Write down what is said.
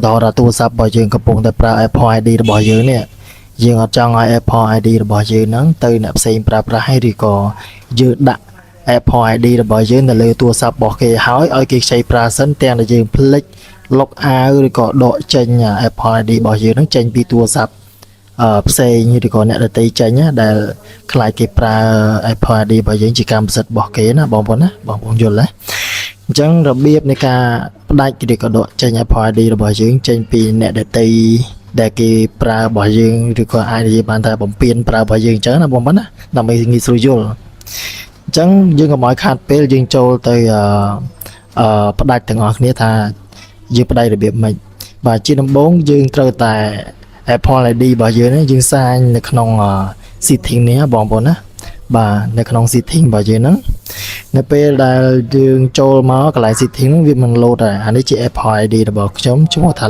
តរទូរស័ព្ទរបស់យើងកំពុងតែប្រើ Apple ID របស់យើងនេះយើងអត់ចង់ឲ្យ Apple ID របស់យើងហ្នឹងទៅអ្នកផ្សេងប្រើប្រាស់ហើយឬក៏យើងដាក់ Apple ID របស់យើងនៅលើទូរស័ព្ទរបស់គេហើយឲ្យគេខ្ចីប្រើសិនទាំងដែលយើងភ្លេចលុបអាវឬក៏ដកចេញ Apple ID របស់យើងហ្នឹងចេញពីទូរស័ព្ទផ្សេងឬក៏អ្នកដទៃចេញណាដែលខ្លាចគេប្រើ Apple ID របស់យើងជាកម្មសិទ្ធិរបស់គេណាបងប្អូនណាបងប្អូនយល់ទេអញ្ចឹងរបៀបនៃការផ្ដាច់ឬក៏ដកចេញ Apple ID របស់យើងចេញពីអ្នកដទៃដែលគេប្រើរបស់យើងឬក៏អាចនិយាយបានថាបំពេញប្រើរបស់យើងអញ្ចឹងណាបងប្អូនណាដើម្បីងាយស្រួលយល់អញ្ចឹងយើងកុំឲ្យខាតពេលយើងចូលទៅផ្ដាច់ទាំងអស់គ្នាថាយើងផ្ដាច់របៀបម៉េចបាទជាដំបូងយើងត្រូវតែ Apple ID របស់យើងនេះយើងសាញនៅក្នុង setting នេះបងប្អូនណាបាទនៅក្នុង setting របស់យើងហ្នឹងនៅពេលដែលយើងចូលមកកន្លែង setting ហ្នឹងវាមិន load ដែរអានេះជា Apple ID របស់ខ្ញុំឈ្មោះថា